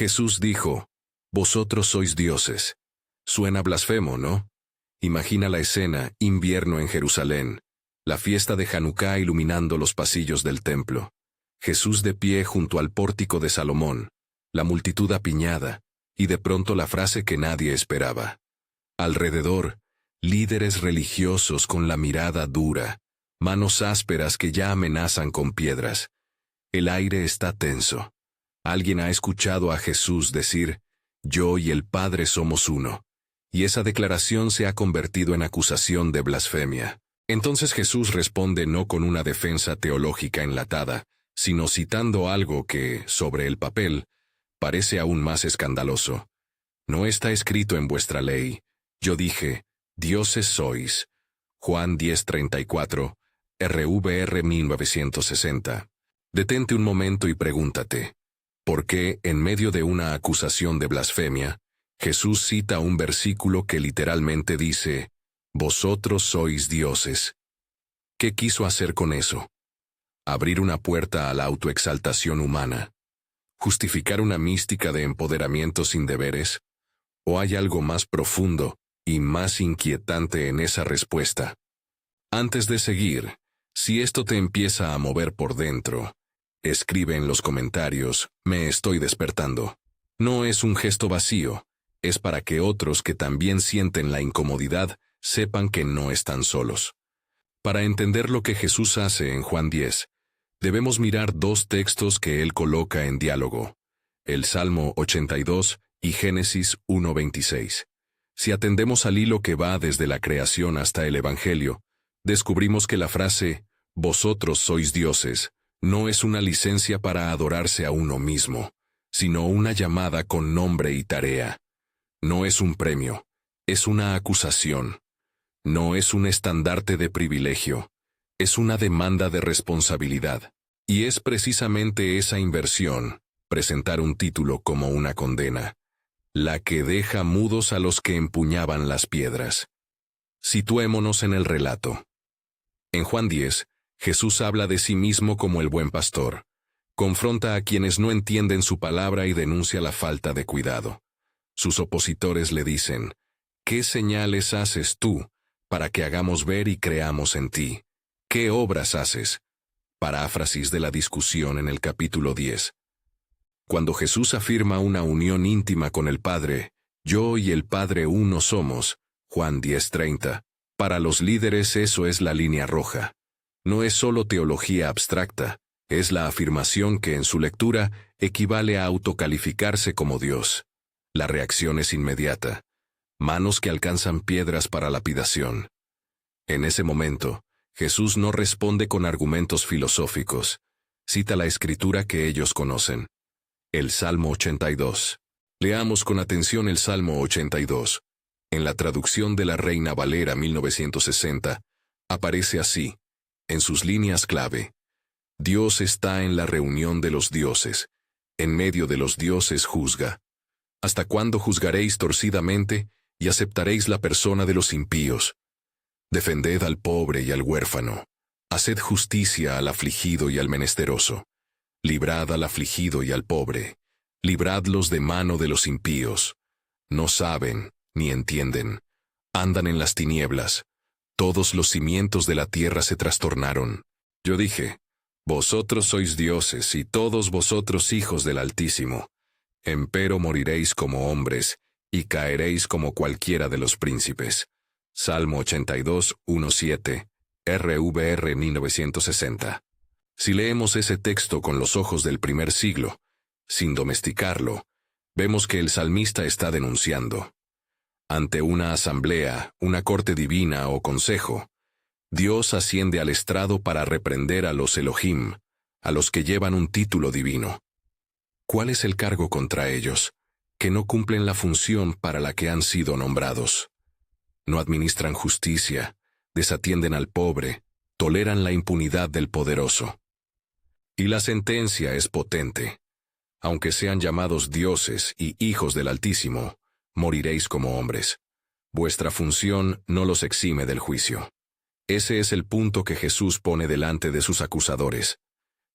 Jesús dijo, «Vosotros sois dioses». Suena blasfemo, ¿no? Imagina la escena, invierno en Jerusalén, la fiesta de Hanukká iluminando los pasillos del templo. Jesús de pie junto al pórtico de Salomón, la multitud apiñada, y de pronto la frase que nadie esperaba. Alrededor, líderes religiosos con la mirada dura, manos ásperas que ya amenazan con piedras. El aire está tenso. Alguien ha escuchado a Jesús decir, «Yo y el Padre somos uno», y esa declaración se ha convertido en acusación de blasfemia. Entonces Jesús responde no con una defensa teológica enlatada, sino citando algo que, sobre el papel, parece aún más escandaloso. «No está escrito en vuestra ley. Yo dije, dioses sois». Juan 10:34, RVR 1960. Detente un momento y pregúntate, ¿por qué, en medio de una acusación de blasfemia, Jesús cita un versículo que literalmente dice, «Vosotros sois dioses»? ¿Qué quiso hacer con eso? ¿Abrir una puerta a la autoexaltación humana? ¿Justificar una mística de empoderamiento sin deberes? ¿O hay algo más profundo y más inquietante en esa respuesta? Antes de seguir, si esto te empieza a mover por dentro, escribe en los comentarios, «Me estoy despertando». No es un gesto vacío, es para que otros que también sienten la incomodidad sepan que no están solos. Para entender lo que Jesús hace en Juan 10, debemos mirar dos textos que él coloca en diálogo, el Salmo 82 y Génesis 1:26. Si atendemos al hilo que va desde la creación hasta el Evangelio, descubrimos que la frase, «Vosotros sois dioses», no es una licencia para adorarse a uno mismo, sino una llamada con nombre y tarea. No es un premio, es una acusación. No es un estandarte de privilegio, es una demanda de responsabilidad. Y es precisamente esa inversión, presentar un título como una condena, la que deja mudos a los que empuñaban las piedras. Situémonos en el relato. En Juan 10, Jesús habla de sí mismo como el buen pastor, confronta a quienes no entienden su palabra y denuncia la falta de cuidado. Sus opositores le dicen, «¿Qué señales haces tú para que hagamos ver y creamos en ti? ¿Qué obras haces?». Paráfrasis de la discusión en el capítulo 10. Cuando Jesús afirma una unión íntima con el Padre, «Yo y el Padre uno somos», Juan 10:30, para los líderes eso es la línea roja. No es solo teología abstracta, es la afirmación que en su lectura equivale a autocalificarse como Dios. La reacción es inmediata. Manos que alcanzan piedras para lapidación. En ese momento, Jesús no responde con argumentos filosóficos. Cita la escritura que ellos conocen. El Salmo 82. Leamos con atención el Salmo 82. En la traducción de la Reina Valera 1960, aparece así, en sus líneas clave. Dios está en la reunión de los dioses. En medio de los dioses juzga. ¿Hasta cuándo juzgaréis torcidamente y aceptaréis la persona de los impíos? Defended al pobre y al huérfano. Haced justicia al afligido y al menesteroso. Librad al afligido y al pobre. Libradlos de mano de los impíos. No saben, ni entienden. Andan en las tinieblas. Todos los cimientos de la tierra se trastornaron. Yo dije, «Vosotros sois dioses y todos vosotros hijos del Altísimo. Empero moriréis como hombres y caeréis como cualquiera de los príncipes». Salmo 82, 1:7, RVR 1960. Si leemos ese texto con los ojos del primer siglo, sin domesticarlo, vemos que el salmista está denunciando. Ante una asamblea, una corte divina o consejo, Dios asciende al estrado para reprender a los Elohim, a los que llevan un título divino. ¿Cuál es el cargo contra ellos? Que no cumplen la función para la que han sido nombrados. No administran justicia, desatienden al pobre, toleran la impunidad del poderoso. Y la sentencia es potente. Aunque sean llamados dioses y hijos del Altísimo, moriréis como hombres. Vuestra función no los exime del juicio. Ese es el punto que Jesús pone delante de sus acusadores.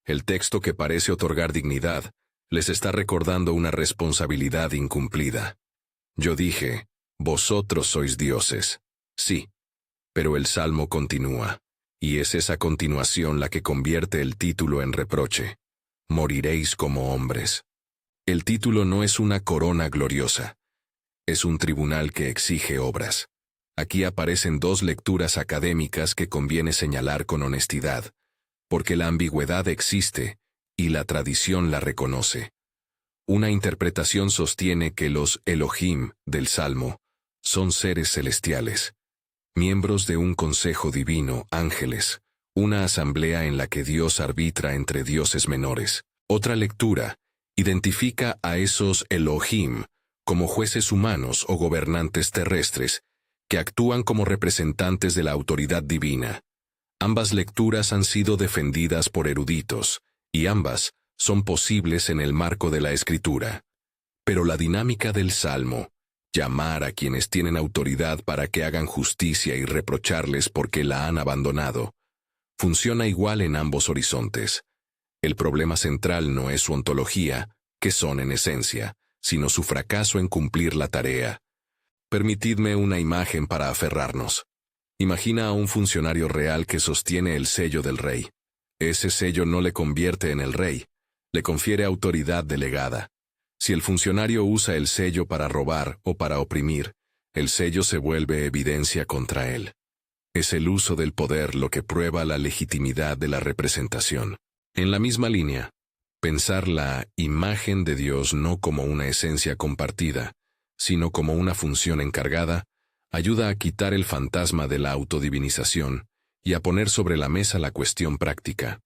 El texto que parece otorgar dignidad, Les está recordando una responsabilidad incumplida. Yo dije, vosotros sois dioses. Sí, pero el salmo continúa, y es esa continuación la que convierte el título en reproche. Moriréis como hombres. El título no es una corona gloriosa. Es un tribunal que exige obras. Aquí aparecen dos lecturas académicas que conviene señalar con honestidad, porque la ambigüedad existe y la tradición la reconoce. Una interpretación sostiene que los Elohim del Salmo son seres celestiales, miembros de un consejo divino, ángeles, una asamblea en la que Dios arbitra entre dioses menores. Otra lectura identifica a esos Elohim como jueces humanos o gobernantes terrestres que actúan como representantes de la autoridad divina. Ambas lecturas han sido defendidas por eruditos, y ambas son posibles en el marco de la Escritura. Pero la dinámica del Salmo, llamar a quienes tienen autoridad para que hagan justicia y reprocharles porque la han abandonado, funciona igual en ambos horizontes. El problema central no es su ontología, que son en esencia, sino su fracaso en cumplir la tarea. Permitidme una imagen para aferrarnos. Imagina a un funcionario real que sostiene el sello del rey. Ese sello no le convierte en el rey, le confiere autoridad delegada. Si el funcionario usa el sello para robar o para oprimir, el sello se vuelve evidencia contra él. Es el uso del poder lo que prueba la legitimidad de la representación. En la misma línea, pensar la imagen de Dios no como una esencia compartida, sino como una función encargada, ayuda a quitar el fantasma de la autodivinización y a poner sobre la mesa la cuestión práctica.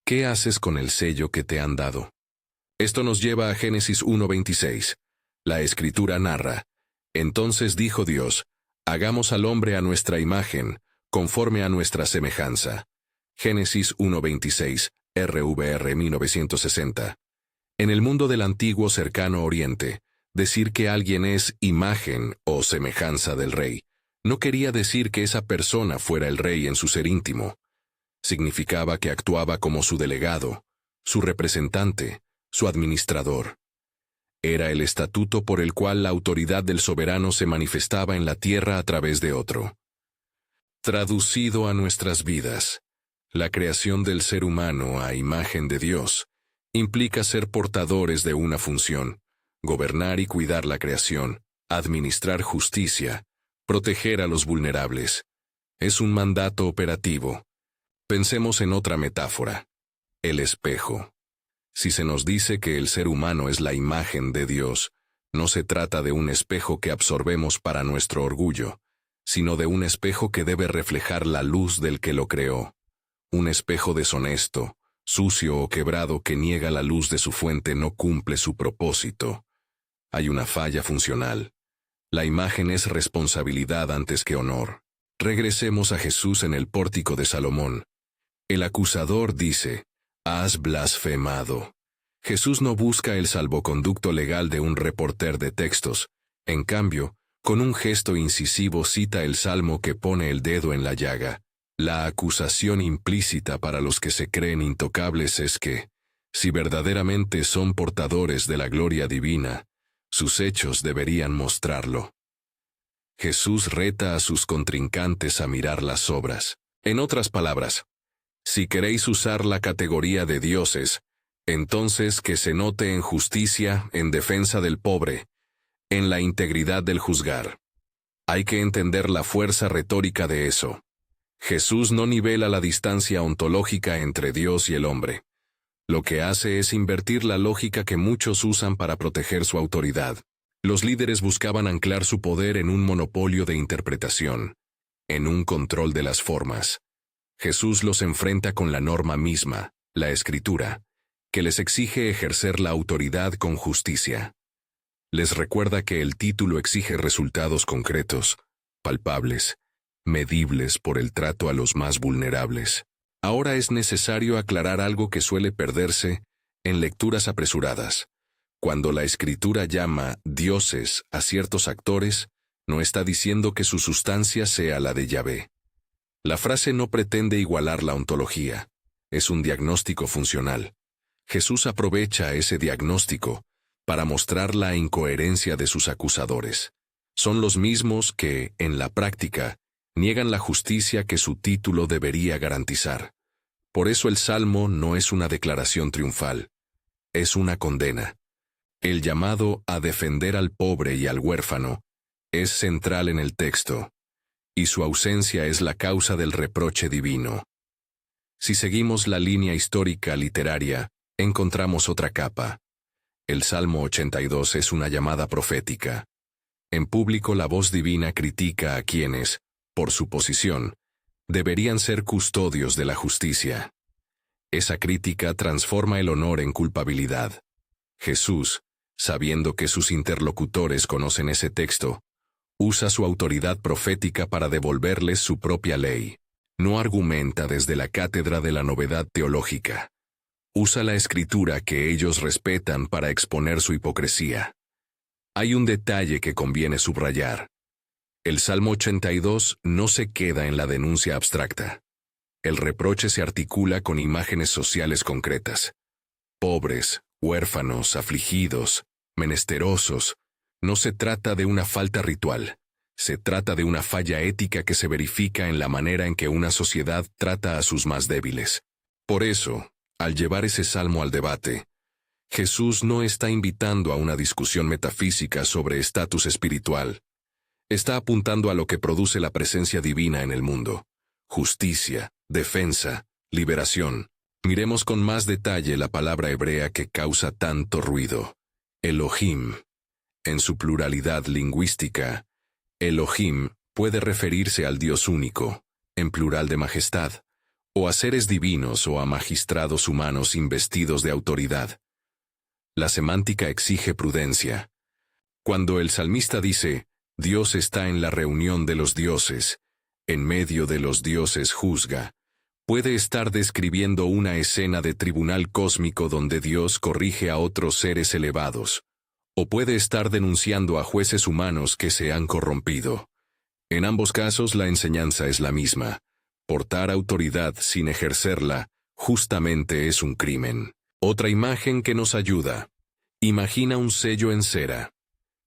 ¿Qué haces con el sello que te han dado? Esto nos lleva a Génesis 1:26. La Escritura narra: Entonces dijo Dios, hagamos al hombre a nuestra imagen, conforme a nuestra semejanza. Génesis 1:26, RVR 1960. En el mundo del antiguo cercano Oriente, decir que alguien es imagen o semejanza del rey no quería decir que esa persona fuera el rey en su ser íntimo. Significaba que actuaba como su delegado, su representante, su administrador. Era el estatuto por el cual la autoridad del soberano se manifestaba en la tierra a través de otro. Traducido a nuestras vidas, la creación del ser humano a imagen de Dios implica ser portadores de una función, gobernar y cuidar la creación, administrar justicia, proteger a los vulnerables. Es un mandato operativo. Pensemos en otra metáfora: el espejo. Si se nos dice que el ser humano es la imagen de Dios, no se trata de un espejo que absorbemos para nuestro orgullo, sino de un espejo que debe reflejar la luz del que lo creó. Un espejo deshonesto, sucio o quebrado que niega la luz de su fuente no cumple su propósito. Hay una falla funcional. La imagen es responsabilidad antes que honor. Regresemos a Jesús en el pórtico de Salomón. El acusador dice: has blasfemado. Jesús no busca el salvoconducto legal de un reporter de textos. En cambio, con un gesto incisivo cita el salmo que pone el dedo en la llaga. La acusación implícita para los que se creen intocables es que, si verdaderamente son portadores de la gloria divina, sus hechos deberían mostrarlo. Jesús reta a sus contrincantes a mirar las obras. En otras palabras, si queréis usar la categoría de dioses, entonces que se note en justicia, en defensa del pobre, en la integridad del juzgar. Hay que entender la fuerza retórica de eso. Jesús no nivela la distancia ontológica entre Dios y el hombre. Lo que hace es invertir la lógica que muchos usan para proteger su autoridad. Los líderes buscaban anclar su poder en un monopolio de interpretación, en un control de las formas. Jesús los enfrenta con la norma misma, la Escritura, que les exige ejercer la autoridad con justicia. Les recuerda que el título exige resultados concretos, palpables, medibles por el trato a los más vulnerables. Ahora es necesario aclarar algo que suele perderse en lecturas apresuradas. Cuando la Escritura llama dioses a ciertos actores, no está diciendo que su sustancia sea la de Yahvé. La frase no pretende igualar la ontología. Es un diagnóstico funcional. Jesús aprovecha ese diagnóstico para mostrar la incoherencia de sus acusadores. Son los mismos que, en la práctica, niegan la justicia que su título debería garantizar. Por eso el Salmo no es una declaración triunfal, es una condena. El llamado a defender al pobre y al huérfano es central en el texto, y su ausencia es la causa del reproche divino. Si seguimos la línea histórica literaria, encontramos otra capa. El Salmo 82 es una llamada profética. En público la voz divina critica a quienes, por su posición, deberían ser custodios de la justicia. Esa crítica transforma el honor en culpabilidad. Jesús, sabiendo que sus interlocutores conocen ese texto, usa su autoridad profética para devolverles su propia ley. No argumenta desde la cátedra de la novedad teológica. Usa la escritura que ellos respetan para exponer su hipocresía. Hay un detalle que conviene subrayar. El Salmo 82 no se queda en la denuncia abstracta. El reproche se articula con imágenes sociales concretas. Pobres, huérfanos, afligidos, menesterosos. No se trata de una falta ritual. Se trata de una falla ética que se verifica en la manera en que una sociedad trata a sus más débiles. Por eso, al llevar ese salmo al debate, Jesús no está invitando a una discusión metafísica sobre estatus espiritual. Está apuntando a lo que produce la presencia divina en el mundo: justicia, defensa, liberación. Miremos con más detalle la palabra hebrea que causa tanto ruido: Elohim. En su pluralidad lingüística, Elohim puede referirse al Dios único, en plural de majestad, o a seres divinos o a magistrados humanos investidos de autoridad. La semántica exige prudencia. Cuando el salmista dice, Dios está en la reunión de los dioses, en medio de los dioses juzga, puede estar describiendo una escena de tribunal cósmico donde Dios corrige a otros seres elevados, o puede estar denunciando a jueces humanos que se han corrompido. En ambos casos la enseñanza es la misma: portar autoridad sin ejercerla justamente es un crimen. Otra imagen que nos ayuda. Imagina un sello en cera.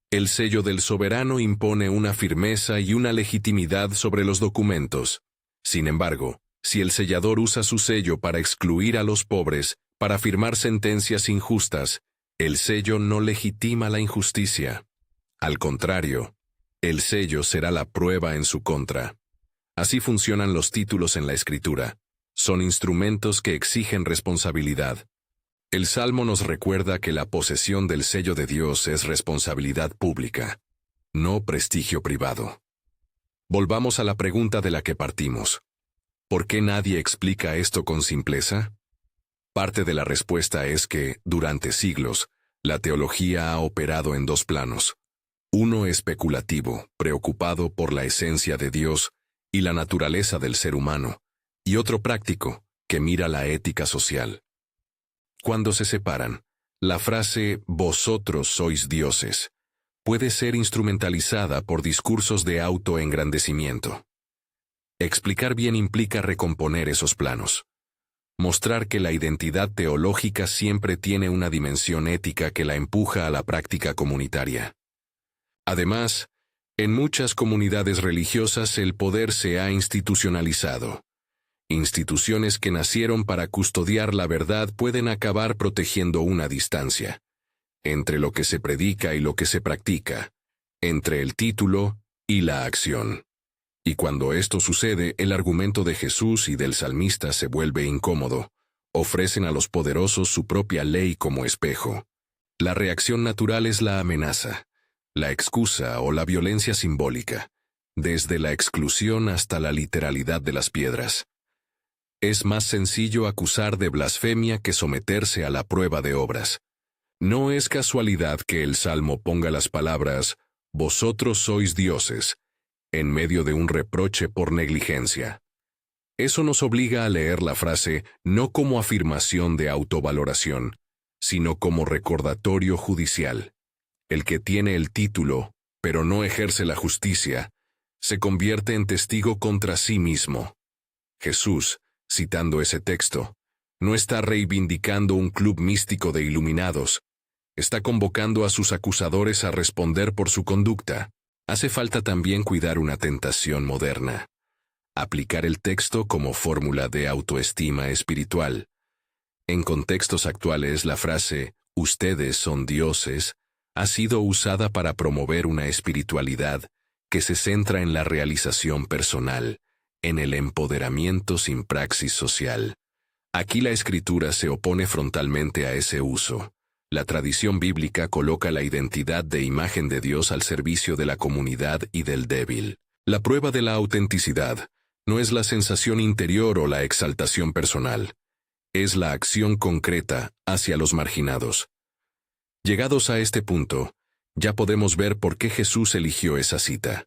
El sello del soberano impone una firmeza y una legitimidad sobre los documentos. Sin embargo, si el sellador usa su sello para excluir a los pobres, para firmar sentencias injustas, el sello no legitima la injusticia. Al contrario, el sello será la prueba en su contra. Así funcionan los títulos en la Escritura. Son instrumentos que exigen responsabilidad. El Salmo nos recuerda que la posesión del sello de Dios es responsabilidad pública, no prestigio privado. Volvamos a la pregunta de la que partimos. ¿Por qué nadie explica esto con simpleza? Parte de la respuesta es que, durante siglos, la teología ha operado en dos planos. Uno especulativo, preocupado por la esencia de Dios y la naturaleza del ser humano, y otro práctico, que mira la ética social. Cuando se separan, la frase «vosotros sois dioses» puede ser instrumentalizada por discursos de autoengrandecimiento. Explicar bien implica recomponer esos planos. Mostrar que la identidad teológica siempre tiene una dimensión ética que la empuja a la práctica comunitaria. Además, en muchas comunidades religiosas el poder se ha institucionalizado. Instituciones que nacieron para custodiar la verdad pueden acabar protegiendo una distancia entre lo que se predica y lo que se practica, entre el título y la acción. Y cuando esto sucede, el argumento de Jesús y del salmista se vuelve incómodo. Ofrecen a los poderosos su propia ley como espejo. La reacción natural es la amenaza, la excusa o la violencia simbólica, desde la exclusión hasta la literalidad de las piedras. Es más sencillo acusar de blasfemia que someterse a la prueba de obras. No es casualidad que el Salmo ponga las palabras «Vosotros sois dioses» en medio de un reproche por negligencia. Eso nos obliga a leer la frase no como afirmación de autovaloración, sino como recordatorio judicial. El que tiene el título, pero no ejerce la justicia, se convierte en testigo contra sí mismo. Jesús, citando ese texto, No está reivindicando un club místico de iluminados. Está convocando a sus acusadores a responder por su conducta. Hace falta también cuidar una tentación moderna. Aplicar el texto como fórmula de autoestima espiritual. En contextos actuales, la frase «ustedes son dioses» ha sido usada para promover una espiritualidad que se centra en la realización personal, en el empoderamiento sin praxis social. Aquí la Escritura se opone frontalmente a ese uso. La tradición bíblica coloca la identidad de imagen de Dios al servicio de la comunidad y del débil. La prueba de la autenticidad no es la sensación interior o la exaltación personal, es la acción concreta hacia los marginados. Llegados a este punto, ya podemos ver por qué Jesús eligió esa cita.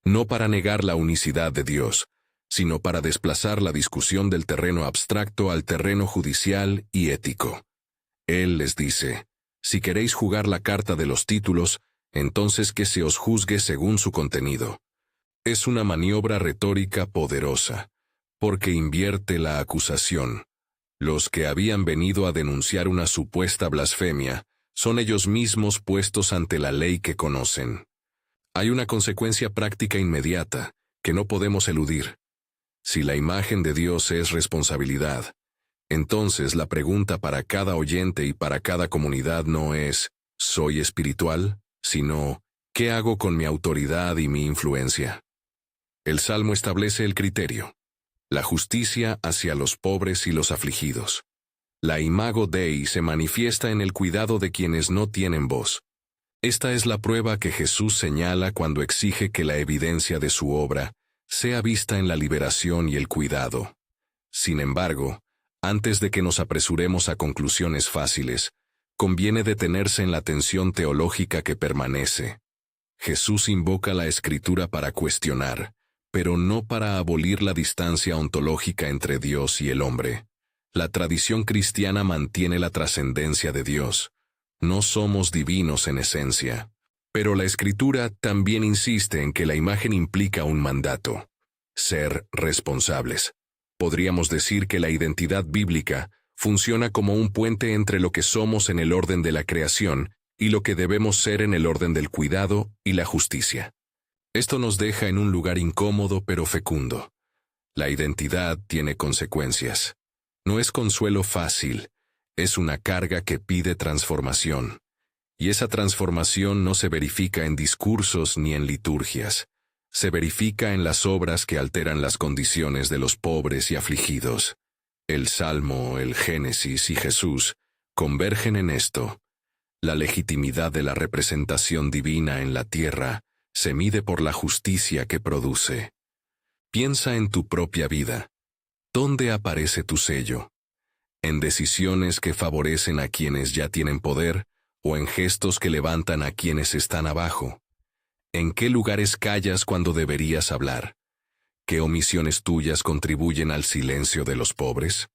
No para negar la unicidad de Dios, sino para desplazar la discusión del terreno abstracto al terreno judicial y ético. Él les dice, si queréis jugar la carta de los títulos, entonces que se os juzgue según su contenido. Es una maniobra retórica poderosa, porque invierte la acusación. Los que habían venido a denunciar una supuesta blasfemia son ellos mismos puestos ante la ley que conocen. Hay una consecuencia práctica inmediata, que no podemos eludir. Si la imagen de Dios es responsabilidad, entonces la pregunta para cada oyente y para cada comunidad no es ¿soy espiritual?, sino ¿qué hago con mi autoridad y mi influencia? El Salmo establece el criterio: la justicia hacia los pobres y los afligidos. La imago Dei se manifiesta en el cuidado de quienes no tienen voz. Esta es la prueba que Jesús señala cuando exige que la evidencia de su obra sea vista en la liberación y el cuidado. Sin embargo, antes de que nos apresuremos a conclusiones fáciles, conviene detenerse en la tensión teológica que permanece. Jesús invoca la Escritura para cuestionar, pero no para abolir la distancia ontológica entre Dios y el hombre. La tradición cristiana mantiene la trascendencia de Dios. No somos divinos en esencia. Pero la Escritura también insiste en que la imagen implica un mandato: ser responsables. Podríamos decir que la identidad bíblica funciona como un puente entre lo que somos en el orden de la creación y lo que debemos ser en el orden del cuidado y la justicia. Esto nos deja en un lugar incómodo pero fecundo. La identidad tiene consecuencias. No es consuelo fácil, es una carga que pide transformación. Y esa transformación no se verifica en discursos ni en liturgias. Se verifica en las obras que alteran las condiciones de los pobres y afligidos. El Salmo, el Génesis y Jesús convergen en esto. La legitimidad de la representación divina en la tierra se mide por la justicia que produce. Piensa en tu propia vida. ¿Dónde aparece tu sello? ¿En decisiones que favorecen a quienes ya tienen poder o en gestos que levantan a quienes están abajo? ¿En qué lugares callas cuando deberías hablar? ¿Qué omisiones tuyas contribuyen al silencio de los pobres?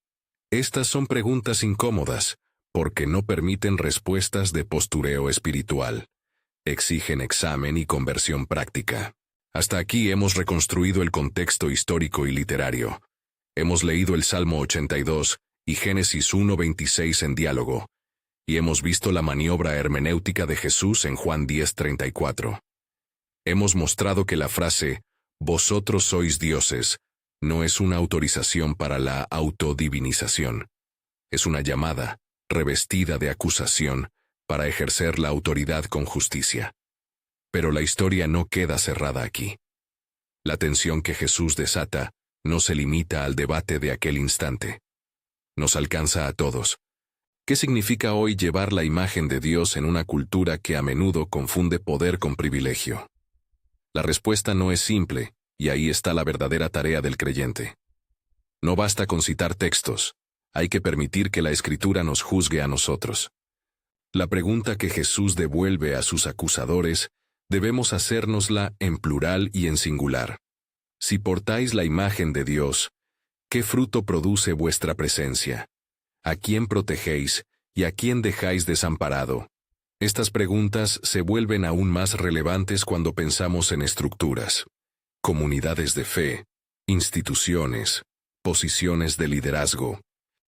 Estas son preguntas incómodas, porque no permiten respuestas de postureo espiritual. Exigen examen y conversión práctica. Hasta aquí hemos reconstruido el contexto histórico y literario. Hemos leído el Salmo 82 y Génesis 1:26 en diálogo, y hemos visto la maniobra hermenéutica de Jesús en Juan 10:34. Hemos mostrado que la frase «vosotros sois dioses» no es una autorización para la autodivinización. Es una llamada, revestida de acusación, para ejercer la autoridad con justicia. Pero la historia no queda cerrada aquí. La tensión que Jesús desata no se limita al debate de aquel instante. Nos alcanza a todos. ¿Qué significa hoy llevar la imagen de Dios en una cultura que a menudo confunde poder con privilegio? La respuesta no es simple, y ahí está la verdadera tarea del creyente. No basta con citar textos, hay que permitir que la Escritura nos juzgue a nosotros. La pregunta que Jesús devuelve a sus acusadores, debemos hacérnosla en plural y en singular. Si portáis la imagen de Dios, ¿qué fruto produce vuestra presencia? ¿A quién protegéis y a quién dejáis desamparado? Estas preguntas se vuelven aún más relevantes cuando pensamos en estructuras, comunidades de fe, instituciones, posiciones de liderazgo.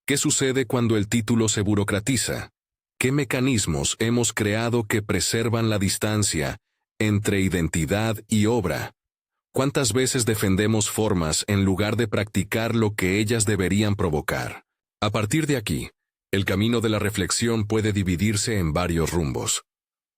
¿Qué sucede cuando el título se burocratiza? ¿Qué mecanismos hemos creado que preservan la distancia entre identidad y obra? ¿Cuántas veces defendemos formas en lugar de practicar lo que ellas deberían provocar? A partir de aquí, el camino de la reflexión puede dividirse en varios rumbos.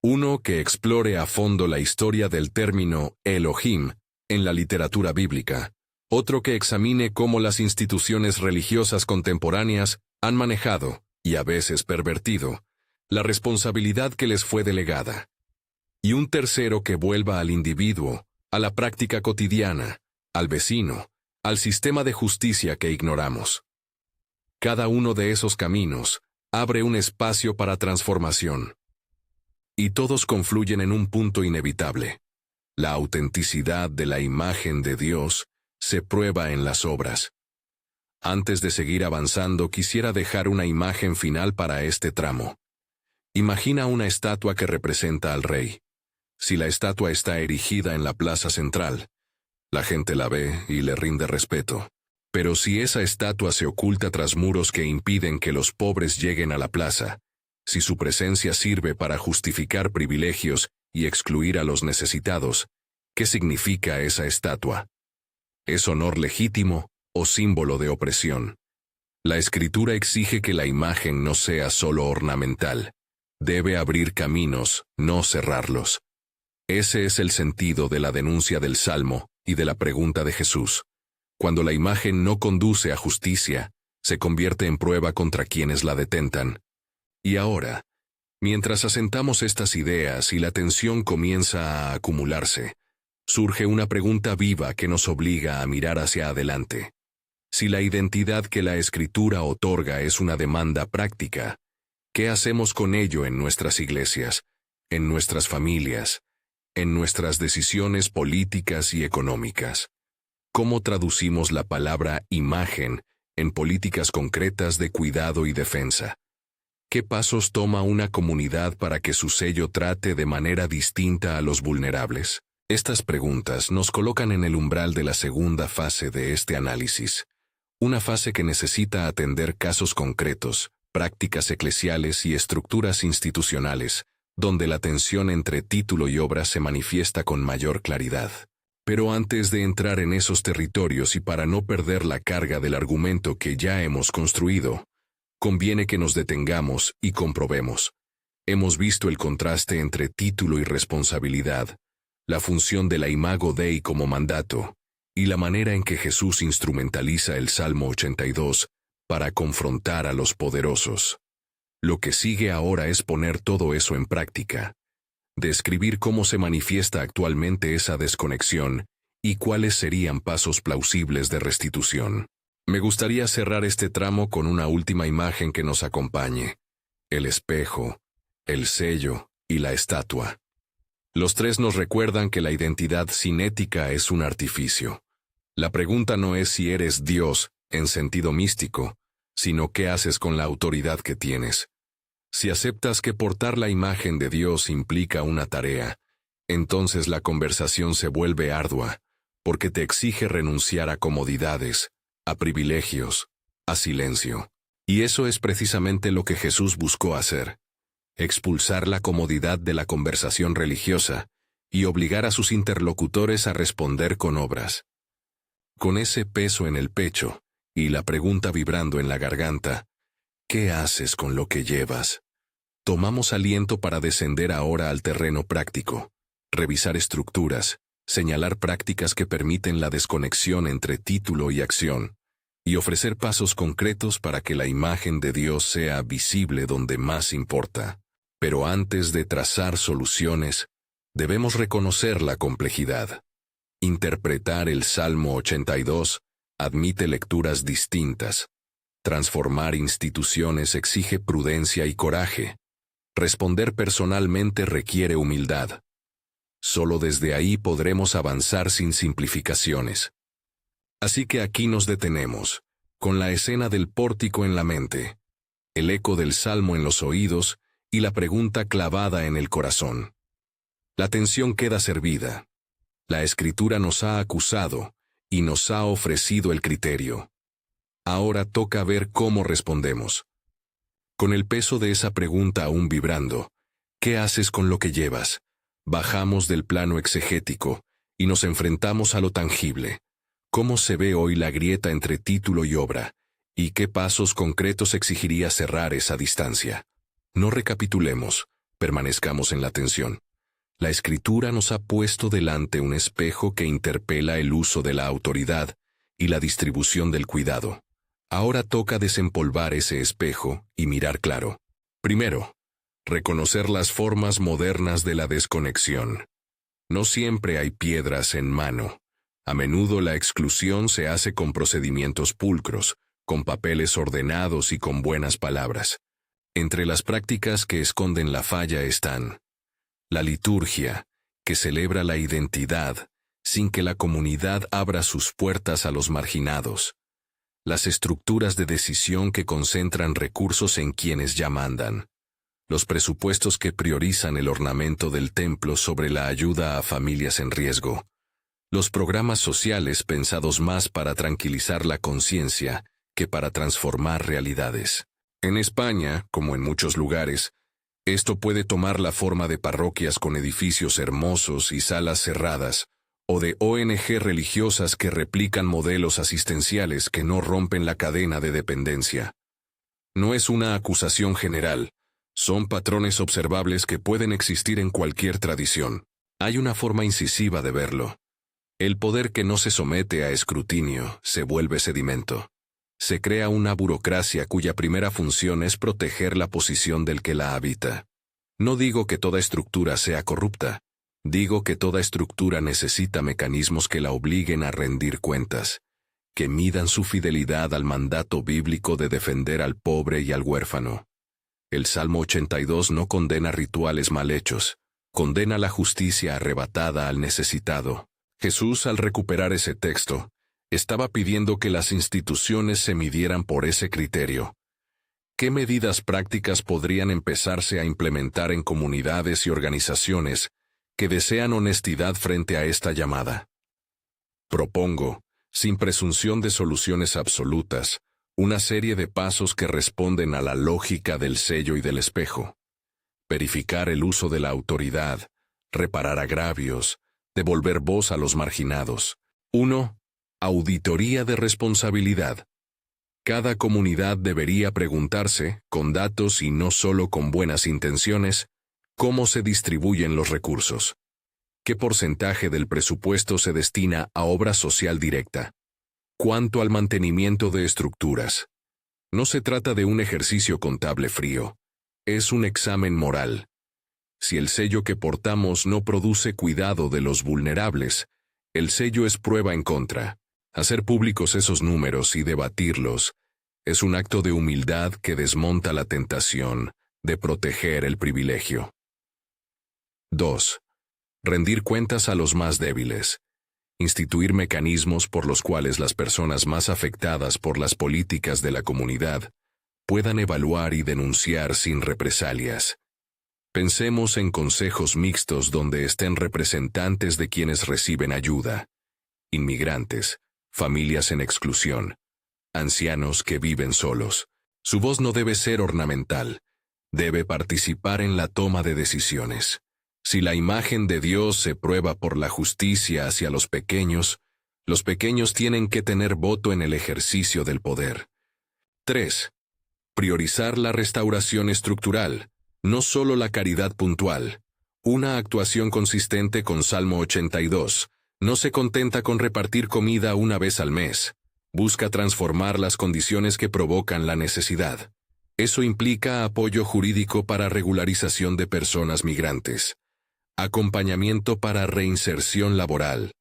Uno que explore a fondo la historia del término Elohim en la literatura bíblica. Otro que examine cómo las instituciones religiosas contemporáneas han manejado, y a veces pervertido, la responsabilidad que les fue delegada. Y un tercero que vuelva al individuo, a la práctica cotidiana, al vecino, al sistema de justicia que ignoramos. Cada uno de esos caminos abre un espacio para transformación. Y todos confluyen en un punto inevitable. La autenticidad de la imagen de Dios se prueba en las obras. Antes de seguir avanzando, quisiera dejar una imagen final para este tramo. Imagina una estatua que representa al rey. Si la estatua está erigida en la plaza central, la gente la ve y le rinde respeto. Pero si esa estatua se oculta tras muros que impiden que los pobres lleguen a la plaza, si su presencia sirve para justificar privilegios y excluir a los necesitados, ¿qué significa esa estatua? ¿Es honor legítimo o símbolo de opresión? La Escritura exige que la imagen no sea solo ornamental. Debe abrir caminos, no cerrarlos. Ese es el sentido de la denuncia del Salmo y de la pregunta de Jesús. Cuando la imagen no conduce a justicia, se convierte en prueba contra quienes la detentan. Y ahora, mientras asentamos estas ideas y la tensión comienza a acumularse, surge una pregunta viva que nos obliga a mirar hacia adelante. Si la identidad que la Escritura otorga es una demanda práctica, ¿qué hacemos con ello en nuestras iglesias, en nuestras familias, en nuestras decisiones políticas y económicas? ¿Cómo traducimos la palabra imagen en políticas concretas de cuidado y defensa? ¿Qué pasos toma una comunidad para que su sello trate de manera distinta a los vulnerables? Estas preguntas nos colocan en el umbral de la segunda fase de este análisis, una fase que necesita atender casos concretos, prácticas eclesiales y estructuras institucionales, donde la tensión entre título y obra se manifiesta con mayor claridad. Pero antes de entrar en esos territorios y para no perder la carga del argumento que ya hemos construido, conviene que nos detengamos y comprobemos. Hemos visto el contraste entre título y responsabilidad, la función de la imago Dei como mandato, y la manera en que Jesús instrumentaliza el Salmo 82 para confrontar a los poderosos. Lo que sigue ahora es poner todo eso en práctica, describir cómo se manifiesta actualmente esa desconexión y cuáles serían pasos plausibles de restitución. Me gustaría cerrar este tramo con una última imagen que nos acompañe: el espejo, el sello y la estatua. Los tres nos recuerdan que la identidad sin ética es un artificio. La pregunta no es si eres Dios en sentido místico, sino qué haces con la autoridad que tienes. Si aceptas que portar la imagen de Dios implica una tarea, entonces la conversación se vuelve ardua, porque te exige renunciar a comodidades, a privilegios, a silencio. Y eso es precisamente lo que Jesús buscó hacer: expulsar la comodidad de la conversación religiosa y obligar a sus interlocutores a responder con obras. Con ese peso en el pecho y la pregunta vibrando en la garganta, ¿qué haces con lo que llevas? Tomamos aliento para descender ahora al terreno práctico, revisar estructuras, señalar prácticas que permiten la desconexión entre título y acción, y ofrecer pasos concretos para que la imagen de Dios sea visible donde más importa. Pero antes de trazar soluciones, debemos reconocer la complejidad. Interpretar el Salmo 82 admite lecturas distintas. Transformar instituciones exige prudencia y coraje. Responder personalmente requiere humildad. Solo desde ahí podremos avanzar sin simplificaciones. Así que aquí nos detenemos, con la escena del pórtico en la mente, el eco del salmo en los oídos y la pregunta clavada en el corazón. La tensión queda servida. La Escritura nos ha acusado y nos ha ofrecido el criterio. Ahora toca ver cómo respondemos. Con el peso de esa pregunta aún vibrando, ¿qué haces con lo que llevas? Bajamos del plano exegético y nos enfrentamos a lo tangible. ¿Cómo se ve hoy la grieta entre título y obra? ¿Y qué pasos concretos exigiría cerrar esa distancia? No recapitulemos, permanezcamos en la atención. La Escritura nos ha puesto delante un espejo que interpela el uso de la autoridad y la distribución del cuidado. Ahora toca desempolvar ese espejo y mirar claro. Primero, reconocer las formas modernas de la desconexión. No siempre hay piedras en mano. A menudo la exclusión se hace con procedimientos pulcros, con papeles ordenados y con buenas palabras. Entre las prácticas que esconden la falla están la liturgia, que celebra la identidad, sin que la comunidad abra sus puertas a los marginados. Las estructuras de decisión que concentran recursos en quienes ya mandan. Los presupuestos que priorizan el ornamento del templo sobre la ayuda a familias en riesgo. Los programas sociales pensados más para tranquilizar la conciencia que para transformar realidades. En España, como en muchos lugares, esto puede tomar la forma de parroquias con edificios hermosos y salas cerradas, o de ONG religiosas que replican modelos asistenciales que no rompen la cadena de dependencia. No es una acusación general, son patrones observables que pueden existir en cualquier tradición. Hay una forma incisiva de verlo. El poder que no se somete a escrutinio se vuelve sedimento. Se crea una burocracia cuya primera función es proteger la posición del que la habita. No digo que toda estructura sea corrupta. Digo que toda estructura necesita mecanismos que la obliguen a rendir cuentas, que midan su fidelidad al mandato bíblico de defender al pobre y al huérfano. El Salmo 82 no condena rituales mal hechos, condena la justicia arrebatada al necesitado. Jesús, al recuperar ese texto, estaba pidiendo que las instituciones se midieran por ese criterio. ¿Qué medidas prácticas podrían empezarse a implementar en comunidades y organizaciones que desean honestidad frente a esta llamada? Propongo, sin presunción de soluciones absolutas, una serie de pasos que responden a la lógica del sello y del espejo. Verificar el uso de la autoridad, reparar agravios, devolver voz a los marginados. 1. Auditoría de responsabilidad. Cada comunidad debería preguntarse, con datos y no solo con buenas intenciones, cómo se distribuyen los recursos. ¿Qué porcentaje del presupuesto se destina a obra social directa? ¿Cuánto al mantenimiento de estructuras? No se trata de un ejercicio contable frío. Es un examen moral. Si el sello que portamos no produce cuidado de los vulnerables, el sello es prueba en contra. Hacer públicos esos números y debatirlos es un acto de humildad que desmonta la tentación de proteger el privilegio. 2. Rendir cuentas a los más débiles. Instituir mecanismos por los cuales las personas más afectadas por las políticas de la comunidad puedan evaluar y denunciar sin represalias. Pensemos en consejos mixtos donde estén representantes de quienes reciben ayuda, inmigrantes, familias en exclusión, ancianos que viven solos. Su voz no debe ser ornamental, debe participar en la toma de decisiones. Si la imagen de Dios se prueba por la justicia hacia los pequeños tienen que tener voto en el ejercicio del poder. 3. Priorizar la restauración estructural, no solo la caridad puntual. Una actuación consistente con Salmo 82. No se contenta con repartir comida una vez al mes. Busca transformar las condiciones que provocan la necesidad. Eso implica apoyo jurídico para regularización de personas migrantes, acompañamiento para reinserción laboral,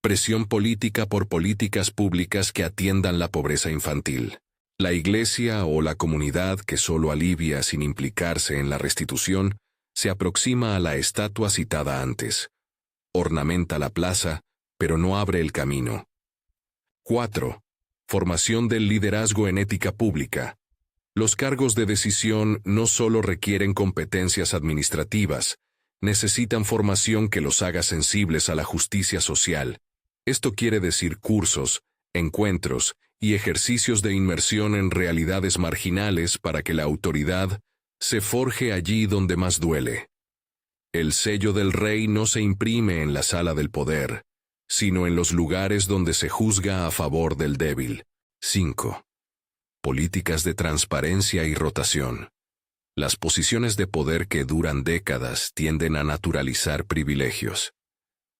presión política por políticas públicas que atiendan la pobreza infantil. La iglesia o la comunidad que solo alivia sin implicarse en la restitución se aproxima a la estatua citada antes. Ornamenta la plaza, pero no abre el camino. 4. Formación del liderazgo en ética pública. Los cargos de decisión no solo requieren competencias administrativas, necesitan formación que los haga sensibles a la justicia social. Esto quiere decir cursos, encuentros y ejercicios de inmersión en realidades marginales para que la autoridad se forje allí donde más duele. El sello del rey no se imprime en la sala del poder, sino en los lugares donde se juzga a favor del débil. 5. Políticas de transparencia y rotación. Las posiciones de poder que duran décadas tienden a naturalizar privilegios.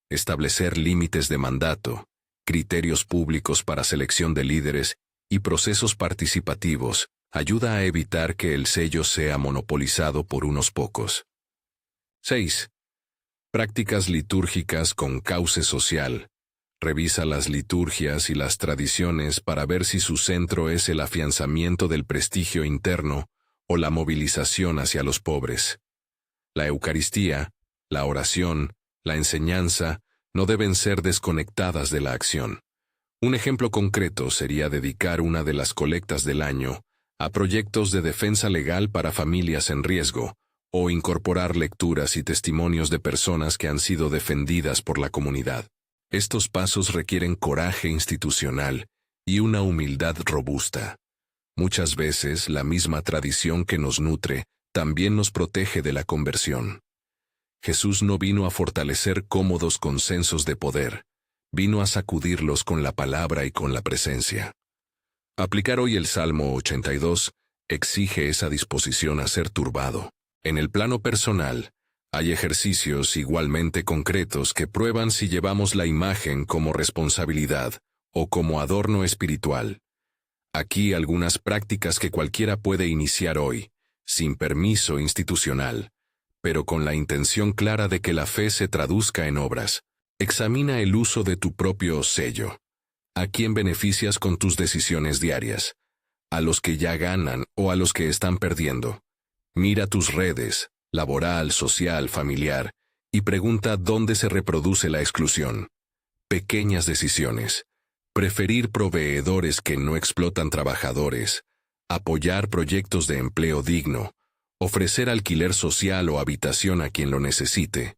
Establecer límites de mandato, criterios públicos para selección de líderes y procesos participativos ayuda a evitar que el sello sea monopolizado por unos pocos. 6. Prácticas litúrgicas con cauce social. Revisa las liturgias y las tradiciones para ver si su centro es el afianzamiento del prestigio interno o la movilización hacia los pobres. La Eucaristía, la oración, la enseñanza no deben ser desconectadas de la acción. Un ejemplo concreto sería dedicar una de las colectas del año a proyectos de defensa legal para familias en riesgo, o incorporar lecturas y testimonios de personas que han sido defendidas por la comunidad. Estos pasos requieren coraje institucional y una humildad robusta. Muchas veces la misma tradición que nos nutre también nos protege de la conversión. Jesús no vino a fortalecer cómodos consensos de poder, vino a sacudirlos con la palabra y con la presencia. Aplicar hoy el Salmo 82 exige esa disposición a ser turbado. En el plano personal, hay ejercicios igualmente concretos que prueban si llevamos la imagen como responsabilidad o como adorno espiritual. Aquí algunas prácticas que cualquiera puede iniciar hoy, sin permiso institucional, pero con la intención clara de que la fe se traduzca en obras. Examina el uso de tu propio sello. ¿A quién beneficias con tus decisiones diarias? ¿A los que ya ganan o a los que están perdiendo? Mira tus redes, laboral, social, familiar, y pregunta dónde se reproduce la exclusión. Pequeñas decisiones. Preferir proveedores que no explotan trabajadores, apoyar proyectos de empleo digno, ofrecer alquiler social o habitación a quien lo necesite.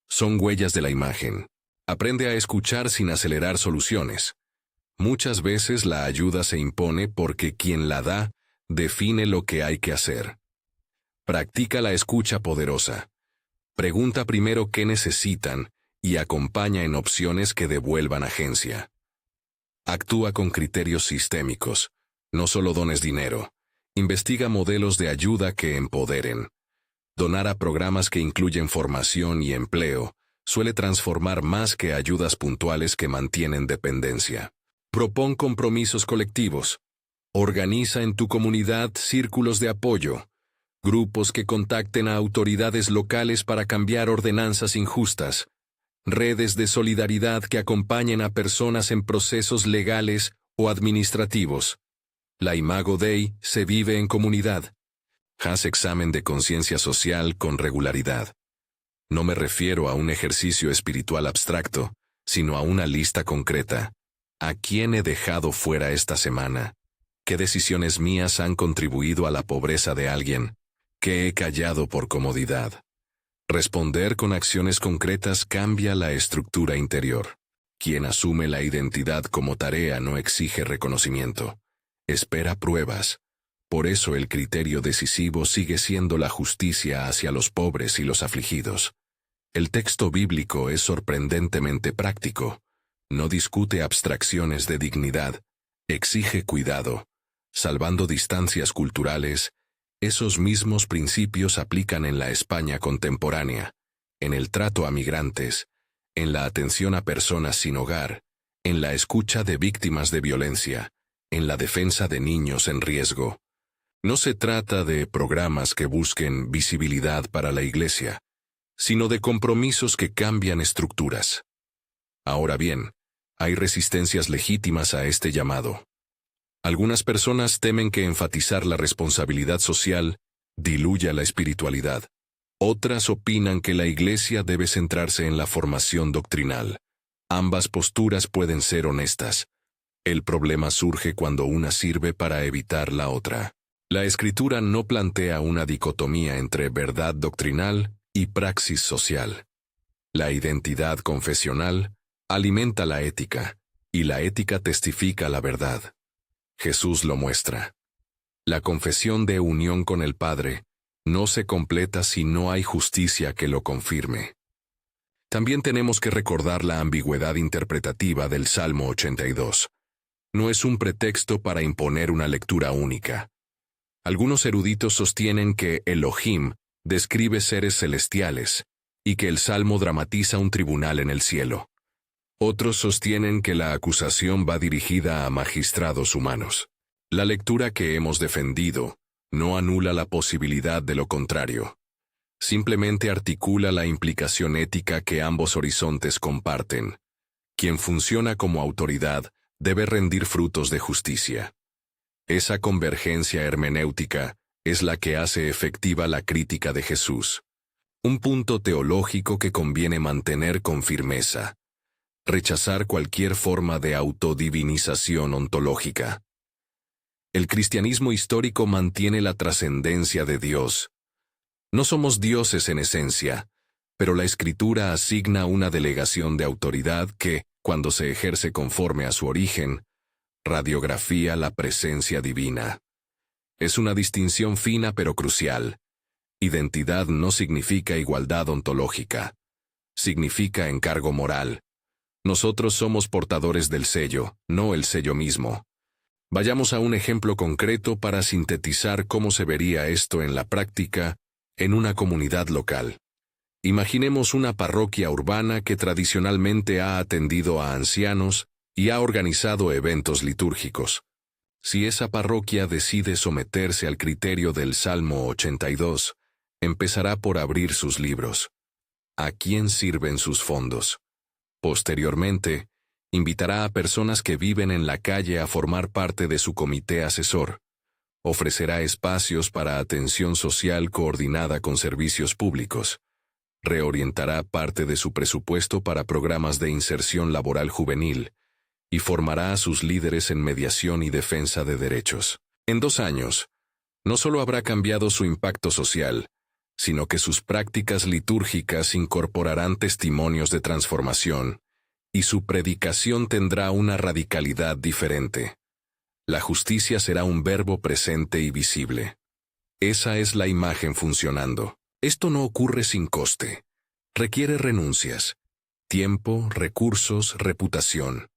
Son huellas de la imagen. Aprende a escuchar sin acelerar soluciones. Muchas veces la ayuda se impone porque quien la da define lo que hay que hacer. Practica la escucha poderosa. Pregunta primero qué necesitan y acompaña en opciones que devuelvan agencia. Actúa con criterios sistémicos. No solo dones dinero. Investiga modelos de ayuda que empoderen. Donar a programas que incluyen formación y empleo suele transformar más que ayudas puntuales que mantienen dependencia. Propón compromisos colectivos. Organiza en tu comunidad círculos de apoyo. Grupos que contacten a autoridades locales para cambiar ordenanzas injustas, redes de solidaridad que acompañen a personas en procesos legales o administrativos. La Imago Dei se vive en comunidad. Haz examen de conciencia social con regularidad. No me refiero a un ejercicio espiritual abstracto, sino a una lista concreta. ¿A quién he dejado fuera esta semana? ¿Qué decisiones mías han contribuido a la pobreza de alguien? ¿Qué he callado por comodidad? Responder con acciones concretas cambia la estructura interior. Quien asume la identidad como tarea no exige reconocimiento. Espera pruebas. Por eso el criterio decisivo sigue siendo la justicia hacia los pobres y los afligidos. El texto bíblico es sorprendentemente práctico. No discute abstracciones de dignidad. Exige cuidado. Salvando distancias culturales, esos mismos principios aplican en la España contemporánea, en el trato a migrantes, en la atención a personas sin hogar, en la escucha de víctimas de violencia, en la defensa de niños en riesgo. No se trata de programas que busquen visibilidad para la Iglesia, sino de compromisos que cambian estructuras. Ahora bien, hay resistencias legítimas a este llamado. Algunas personas temen que enfatizar la responsabilidad social diluya la espiritualidad. Otras opinan que la Iglesia debe centrarse en la formación doctrinal. Ambas posturas pueden ser honestas. El problema surge cuando una sirve para evitar la otra. La Escritura no plantea una dicotomía entre verdad doctrinal y praxis social. La identidad confesional alimenta la ética, y la ética testifica la verdad. Jesús lo muestra. La confesión de unión con el Padre no se completa si no hay justicia que lo confirme. También tenemos que recordar la ambigüedad interpretativa del Salmo 82. No es un pretexto para imponer una lectura única. Algunos eruditos sostienen que Elohim describe seres celestiales y que el Salmo dramatiza un tribunal en el cielo. Otros sostienen que la acusación va dirigida a magistrados humanos. La lectura que hemos defendido no anula la posibilidad de lo contrario. Simplemente articula la implicación ética que ambos horizontes comparten. Quien funciona como autoridad debe rendir frutos de justicia. Esa convergencia hermenéutica es la que hace efectiva la crítica de Jesús. Un punto teológico que conviene mantener con firmeza. Rechazar cualquier forma de autodivinización ontológica. El cristianismo histórico mantiene la trascendencia de Dios. No somos dioses en esencia, pero la Escritura asigna una delegación de autoridad que, cuando se ejerce conforme a su origen, radiografía la presencia divina. Es una distinción fina pero crucial. Identidad no significa igualdad ontológica. Significa encargo moral. Nosotros somos portadores del sello, no el sello mismo. Vayamos a un ejemplo concreto para sintetizar cómo se vería esto en la práctica, en una comunidad local. Imaginemos una parroquia urbana que tradicionalmente ha atendido a ancianos y ha organizado eventos litúrgicos. Si esa parroquia decide someterse al criterio del Salmo 82, empezará por abrir sus libros. ¿A quién sirven sus fondos? Posteriormente, invitará a personas que viven en la calle a formar parte de su comité asesor. Ofrecerá espacios para atención social coordinada con servicios públicos. Reorientará parte de su presupuesto para programas de inserción laboral juvenil y formará a sus líderes en mediación y defensa de derechos. En 2 años, no solo habrá cambiado su impacto social, sino que sus prácticas litúrgicas incorporarán testimonios de transformación, y su predicación tendrá una radicalidad diferente. La justicia será un verbo presente y visible. Esa es la imagen funcionando. Esto no ocurre sin coste. Requiere renuncias, tiempo, recursos, reputación.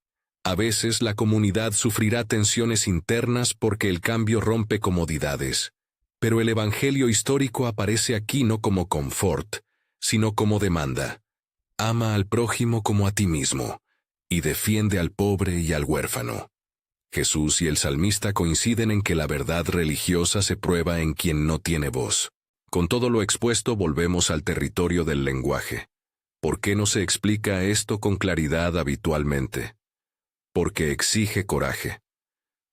A veces la comunidad sufrirá tensiones internas porque el cambio rompe comodidades. Pero el evangelio histórico aparece aquí no como confort, sino como demanda. Ama al prójimo como a ti mismo, y defiende al pobre y al huérfano. Jesús y el salmista coinciden en que la verdad religiosa se prueba en quien no tiene voz. Con todo lo expuesto volvemos al territorio del lenguaje. ¿Por qué no se explica esto con claridad habitualmente? Porque exige coraje.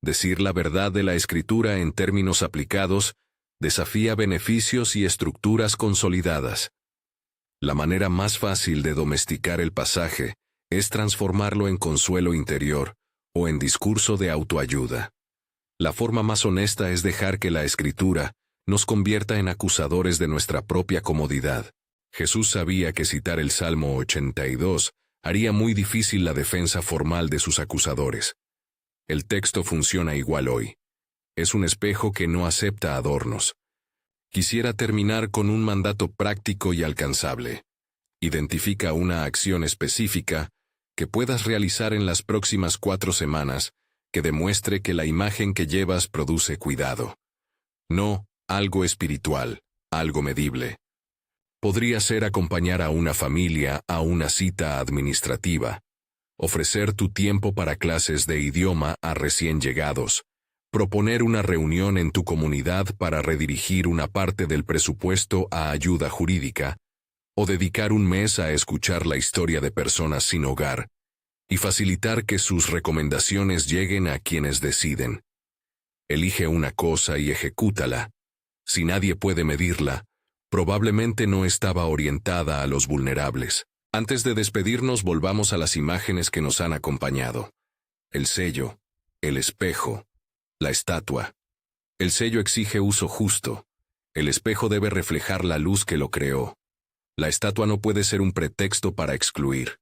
Decir la verdad de la Escritura en términos aplicados desafía beneficios y estructuras consolidadas. La manera más fácil de domesticar el pasaje es transformarlo en consuelo interior o en discurso de autoayuda. La forma más honesta es dejar que la Escritura nos convierta en acusadores de nuestra propia comodidad. Jesús sabía que citar el Salmo 82 haría muy difícil la defensa formal de sus acusadores. El texto funciona igual hoy. Es un espejo que no acepta adornos. Quisiera terminar con un mandato práctico y alcanzable. Identifica una acción específica que puedas realizar en las próximas 4 semanas que demuestre que la imagen que llevas produce cuidado. No algo espiritual, algo medible. Podría ser acompañar a una familia a una cita administrativa, ofrecer tu tiempo para clases de idioma a recién llegados, proponer una reunión en tu comunidad para redirigir una parte del presupuesto a ayuda jurídica, o dedicar un mes a escuchar la historia de personas sin hogar, y facilitar que sus recomendaciones lleguen a quienes deciden. Elige una cosa y ejecútala. Si nadie puede medirla, probablemente no estaba orientada a los vulnerables. Antes de despedirnos, volvamos a las imágenes que nos han acompañado. El sello, el espejo, la estatua. El sello exige uso justo. El espejo debe reflejar la luz que lo creó. La estatua no puede ser un pretexto para excluir.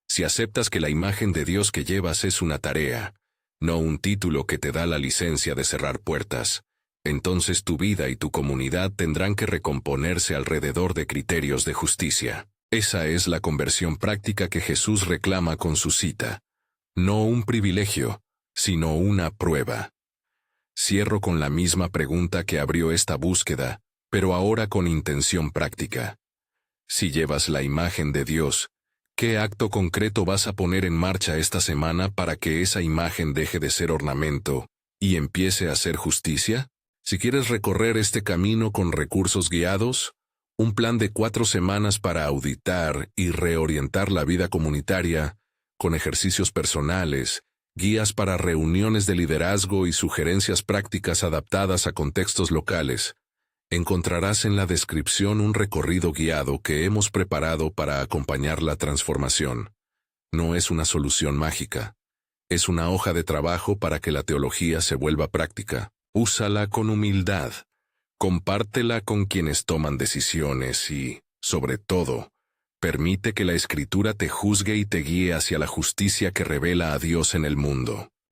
Si aceptas que la imagen de Dios que llevas es una tarea, no un título que te da la licencia de cerrar puertas, entonces tu vida y tu comunidad tendrán que recomponerse alrededor de criterios de justicia. Esa es la conversión práctica que Jesús reclama con su cita. No un privilegio, sino una prueba. Cierro con la misma pregunta que abrió esta búsqueda, pero ahora con intención práctica. Si llevas la imagen de Dios, ¿qué acto concreto vas a poner en marcha esta semana para que esa imagen deje de ser ornamento y empiece a ser justicia? Si quieres recorrer este camino con recursos guiados, un plan de 4 semanas para auditar y reorientar la vida comunitaria, con ejercicios personales, guías para reuniones de liderazgo y sugerencias prácticas adaptadas a contextos locales, encontrarás en la descripción un recorrido guiado que hemos preparado para acompañar la transformación. No es una solución mágica. Es una hoja de trabajo para que la teología se vuelva práctica. Úsala con humildad. Compártela con quienes toman decisiones y, sobre todo, permite que la Escritura te juzgue y te guíe hacia la justicia que revela a Dios en el mundo.